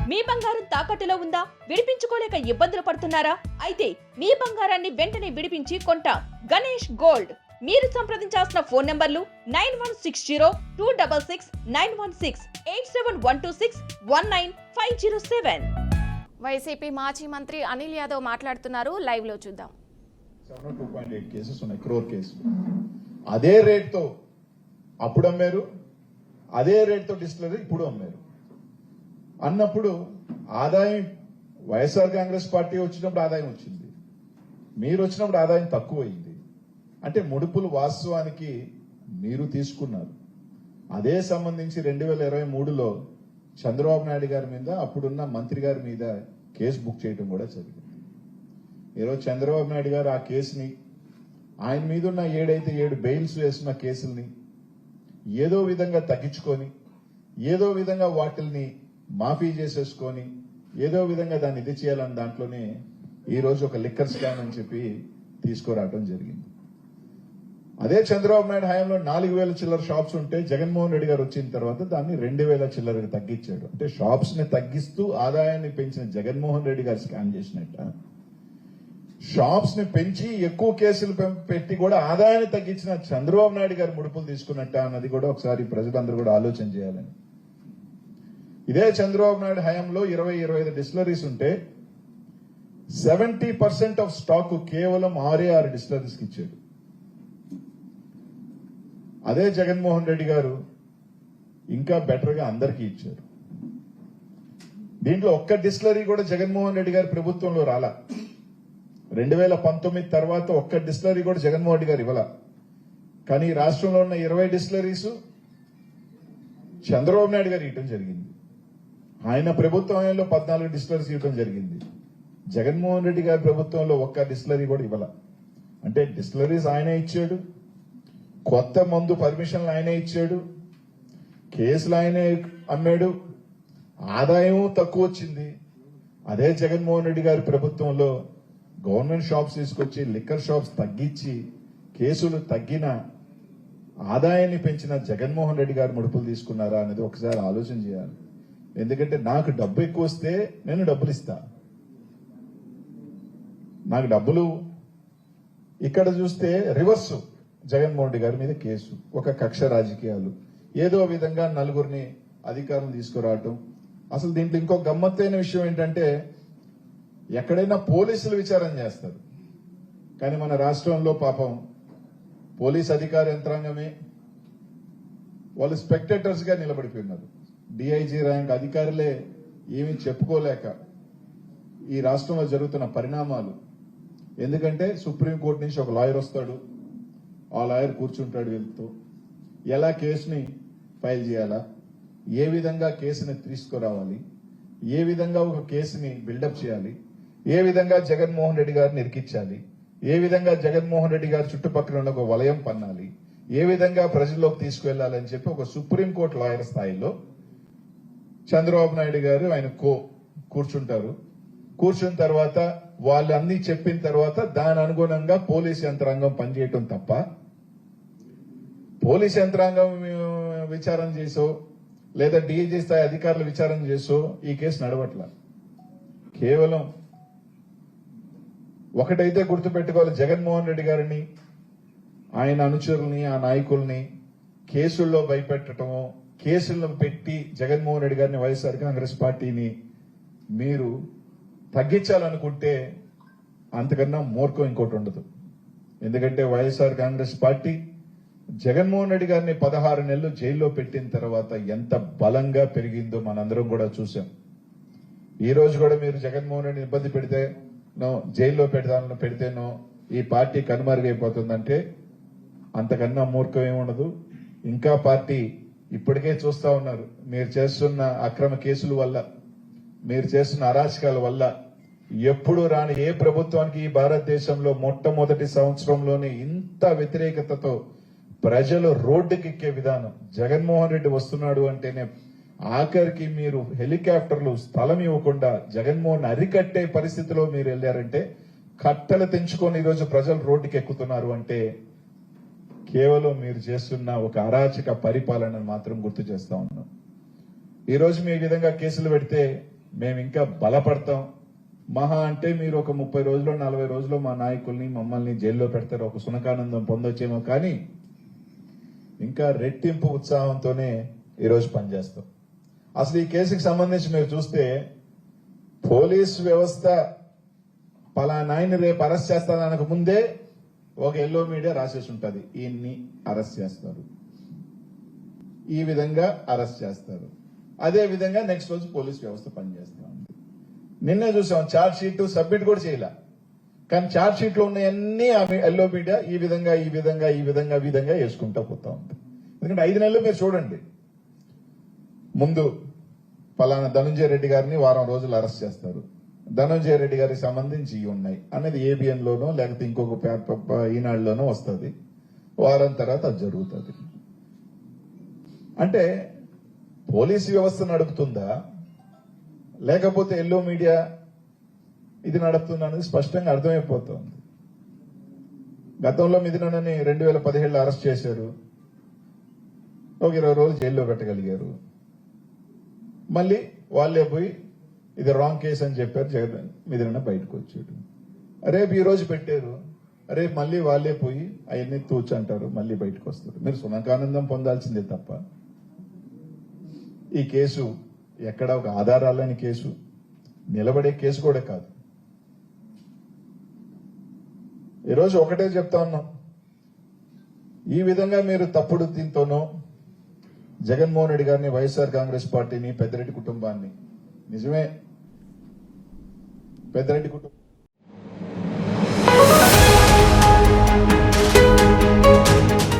మీ బంగారం తాకట్టులో ఉందా? విడిపించుకోలేక ఇబ్బందులు పడుతున్నారా? అయితే మీ బంగారాన్ని వెంటనే విడిపించి కొంటాం. గణేష్ గోల్డ్. మీరు సంప్రదించాల్సిన ఫోన్ నంబర్లు 9160-266-916, 8712619507. వైసీపీ మాజీ మంత్రి అనిల్ యాదవ్ మాట్లాడుతున్నారు. లైవ్ లో చూద్దాం. 2.8 కేసెస్ ఉన్నాయి, క్రోర్ కేసులు. అదే రేట్తో అప్పుడు అమ్మారు, అదే రేట్తో డిస్టిలరీ ఇప్పుడు అమ్మారు అన్నప్పుడు ఆదాయం వైఎస్ఆర్ కాంగ్రెస్ పార్టీ వచ్చినప్పుడు ఆదాయం వచ్చింది, మీరు వచ్చినప్పుడు ఆదాయం తక్కువైంది. అంటే ముడుపులు వాస్తవానికి మీరు తీసుకున్నారు. అదే సంబంధించి 2023లో చంద్రబాబు నాయుడు గారి మీద, అప్పుడున్న మంత్రి గారి మీద కేసు బుక్ చేయడం కూడా జరిగింది. ఈరోజు చంద్రబాబు నాయుడు గారు ఆ కేసుని, ఆయన మీద ఉన్న 7 బెయిల్స్ వేసిన కేసుల్ని ఏదో విధంగా తగ్గించుకొని, ఏదో విధంగా వాటిల్ని మాఫీ చేసేసుకొని, ఏదో విధంగా దాన్ని ఇది చేయాలని దాంట్లోనే ఈరోజు ఒక లిక్కర్ స్కామ్ అని చెప్పి తీసుకురావడం జరిగింది. అదే చంద్రబాబు నాయుడు హయాంలో 4,000 చిల్లర షాప్స్ ఉంటే జగన్మోహన్ రెడ్డి గారు వచ్చిన తర్వాత దాన్ని 2,000 చిల్లరకు తగ్గించాడు. అంటే షాప్స్ ని తగ్గిస్తూ ఆదాయాన్ని పెంచిన జగన్మోహన్ రెడ్డి గారు స్కామ్ చేసినట్ట, షాప్స్ ని పెంచి ఎక్కువ కేసులు పెట్టి కూడా ఆదాయాన్ని తగ్గించిన చంద్రబాబు నాయుడు గారు ముడుపులు తీసుకున్నట్ట అన్నది కూడా ఒకసారి ప్రజలందరూ కూడా ఆలోచన చేయాలని. ఇదే చంద్రబాబు నాయుడు హయాంలో 20-25 డిస్టిలరీస్ ఉంటే 70% ఆఫ్ స్టాక్ కేవలం 6 డిస్టిలరీస్ కి ఇచ్చాడు. అదే జగన్మోహన్ రెడ్డి గారు ఇంకా బెటర్ గా అందరికీ ఇచ్చారు. దీంట్లో ఒక్క డిస్టిలరీ కూడా జగన్మోహన్ రెడ్డి గారి ప్రభుత్వంలో రాలా. 2019 తర్వాత ఒక్క డిస్టిలరీ కూడా జగన్మోహన్ రెడ్డి గారు ఇవ్వాల. కానీ రాష్ట్రంలో ఉన్న 20 డిస్టిలరీస్ చంద్రబాబు నాయుడు గారు ఇవ్వడం జరిగింది. ఆయన ప్రభుత్వంలో 14 డిస్టిలరీస్ ఇవ్వడం జరిగింది. జగన్మోహన్ రెడ్డి గారి ప్రభుత్వంలో ఒక్క డిస్టిలరీ కూడా ఇవ్వాల. అంటే డిస్టిలరీస్ ఆయనే ఇచ్చాడు, కొత్త మందు పర్మిషన్లు ఆయనే ఇచ్చాడు, కేసులు ఆయనే అమ్మాడు, ఆదాయం తక్కువ వచ్చింది. అదే జగన్మోహన్ రెడ్డి గారి ప్రభుత్వంలో గవర్నమెంట్ షాప్స్ తీసుకొచ్చి లిక్కర్ షాప్స్ తగ్గించి కేసులు తగ్గిన, ఆదాయాన్ని పెంచిన జగన్మోహన్ రెడ్డి గారు ముడుపులు తీసుకున్నారా అనేది ఒకసారి ఆలోచన చేయాలి. ఎందుకంటే నాకు డబ్బు ఎక్కువ వస్తే నేను డబ్బులు ఇస్తా, నాకు డబ్బులు ఇక్కడ చూస్తే రివర్స్ జగన్మోహన్ రెడ్డి గారి మీద కేసు, ఒక కక్ష రాజకీయాలు, ఏదో విధంగా నలుగురిని అధికారం తీసుకురావటం. అసలు దీంట్లో ఇంకో గమ్మత్తైన విషయం ఏంటంటే ఎక్కడైనా పోలీసులు విచారణ చేస్తారు, కానీ మన రాష్ట్రంలో పాపం పోలీస్ అధికార యంత్రాంగమే వాళ్ళు స్పెక్టేటర్స్ గా నిలబడిపోయినారు. డిఐజీ ర్యాంక్ అధికారులే ఏమీ చెప్పుకోలేక ఈ రాష్ట్రంలో జరుగుతున్న పరిణామాలు. ఎందుకంటే సుప్రీంకోర్టు నుంచి ఒక లాయర్ వస్తాడు, ఆ లాయర్ కూర్చుంటాడు వీళ్ళతో, ఎలా కేసుని ఫైల్ చేయాలా, ఏ విధంగా కేసుని తీసుకురావాలి, ఏ విధంగా ఒక కేసుని బిల్డప్ చేయాలి, ఏ విధంగా జగన్మోహన్ రెడ్డి గారిని ఇరికించాలి, ఏ విధంగా జగన్మోహన్ రెడ్డి గారి చుట్టుపక్కల ఉన్న ఒక వలయం పన్నాలి, ఏ విధంగా ప్రజల్లోకి తీసుకువెళ్లాలని చెప్పి ఒక సుప్రీంకోర్టు లాయర్ స్థాయిలో చంద్రబాబు నాయుడు గారు ఆయన కూర్చుంటారు. కూర్చున్న తర్వాత వాళ్ళు అన్ని చెప్పిన తర్వాత దాని అనుగుణంగా పోలీస్ యంత్రాంగం పనిచేయటం తప్ప, పోలీస్ యంత్రాంగం విచారణ చేసో లేదా డీఐజీ స్థాయి అధికారులు విచారణ చేసో ఈ కేసు నడవట్ల. కేవలం ఒకటైతే గుర్తుపెట్టుకోవాలి, జగన్మోహన్ రెడ్డి గారిని, ఆయన అనుచరుల్ని, ఆ నాయకుల్ని కేసుల్లో భయపెట్టడమో, కేసులను పెట్టి జగన్మోహన్ రెడ్డి గారిని, వైఎస్ఆర్ కాంగ్రెస్ పార్టీని మీరు తగ్గించాలనుకుంటే అంతకన్నా మూర్ఖం ఇంకోటి ఉండదు. ఎందుకంటే వైఎస్ఆర్ కాంగ్రెస్ పార్టీ జగన్మోహన్ రెడ్డి గారిని 16 నెలలు జైల్లో పెట్టిన తర్వాత ఎంత బలంగా పెరిగిందో మనందరం కూడా చూసాం. ఈ రోజు కూడా మీరు జగన్మోహన్ రెడ్డిని ఇబ్బంది పెడితే జైల్లో పెడితేనో ఈ పార్టీ కనుమరుగైపోతుందంటే అంతకన్నా మూర్ఖం ఏముండదు. ఇంకా పార్టీ ఇప్పటికే చూస్తా ఉన్నారు, మీరు చేస్తున్న అక్రమ కేసుల వల్ల, మీరు చేస్తున్న అరాచకాల వల్ల ఎప్పుడు రాని ఏ ప్రభుత్వానికి ఈ భారతదేశంలో మొట్టమొదటి సంవత్సరంలోనే ఇంత వ్యతిరేకతతో ప్రజలు రోడ్డుకెక్కే విధానం. జగన్మోహన్ రెడ్డి వస్తున్నాడు అంటేనే ఆఖరికి మీరు హెలికాప్టర్లు స్థలం ఇవ్వకుండా జగన్మోహన్ అరికట్టే పరిస్థితిలో మీరు వెళ్ళారంటే, కట్టలు తెంచుకొని ఈరోజు ప్రజలు రోడ్డుకి ఎక్కుతున్నారు అంటే కేవలం మీరు చేస్తున్న ఒక అరాచక పరిపాలనను మాత్రం గుర్తు చేస్తా ఉన్నాం. ఈ రోజు మీ విధంగా కేసులు పెడితే మేము ఇంకా బలపడతాం. మహా అంటే మీరు ఒక 30 రోజులు 40 రోజులు మా నాయకుల్ని మమ్మల్ని జైల్లో పెడతారు, ఒక సునకానందం పొందొచ్చేమో, కానీ ఇంకా రెట్టింపు ఉత్సాహంతోనే ఈరోజు పనిచేస్తాం. అసలు ఈ కేసుకి సంబంధించి మీరు చూస్తే పోలీస్ వ్యవస్థ పలానాయన్ని రేపు అరెస్ట్ చేస్తానకు ముందే ఒక ఎల్లో మీడియా రాసేసి ఉంటుంది, ఈయన్ని అరెస్ట్ చేస్తారు, ఈ విధంగా అరెస్ట్ చేస్తారు. అదే విధంగా నెక్స్ట్ రోజు పోలీస్ వ్యవస్థ పనిచేస్తా ఉంది. నిన్నే చూసాం, ఛార్జ్ షీట్ సబ్మిట్ కూడా చేయలే, కానీ ఛార్జ్ షీట్ లో ఉన్నాయన్నీ ఎల్లో మీడియా ఈ విధంగా ఈ విధంగా ఈ విధంగా ఈ విధంగా వేసుకుంటా పోతా ఉంది. ఎందుకంటే 5 నెలలు మీరు చూడండి, ముందు పలానా ధనంజయ రెడ్డి గారిని వారం రోజులు అరెస్ట్ చేస్తారు, ధనంజయ రెడ్డి గారికి సంబంధించి ఇవి ఉన్నాయి అనేది ఏబిఎన్ లోనో లేకపోతే ఇంకొక ఈనాడులోనో వస్తుంది, వారం తర్వాత అది జరుగుతుంది. అంటే పోలీసు వ్యవస్థ నడుపుతుందా లేకపోతే ఎల్లో మీడియా ఇది నడుపుతుందా అనేది స్పష్టంగా అర్థమైపోతుంది. గతంలో మిథునని 2017లో అరెస్ట్ చేశారు, ఒక 20 రోజులు జైల్లో పెట్టగలిగారు, మళ్ళీ వాళ్ళే పోయి ఇది రాంగ్ కేసు అని చెప్పారు, జగన్ మిథున బయటకు వచ్చాడు. రేపు ఈ రోజు పెట్టారు, రేపు మళ్ళీ వాళ్ళే పోయి అవన్నీ తూచంటారు, మళ్ళీ బయటకు వస్తారు. మీరు సునకానందం పొందాల్సిందే తప్ప ఈ కేసు ఎక్కడ ఒక ఆధారాలని కేసు, నిలబడే కేసు కూడా కాదు. ఈరోజు ఒకటే చెప్తా ఉన్నాం, ఈ విధంగా మీరు తప్పుడు దీంతోనో జగన్మోహన్ రెడ్డి గారిని, వైఎస్ఆర్ కాంగ్రెస్ పార్టీని, పెద్దిరెడ్డి కుటుంబాన్ని, నిజమే పెద్దిరెడ్డి కుటుంబం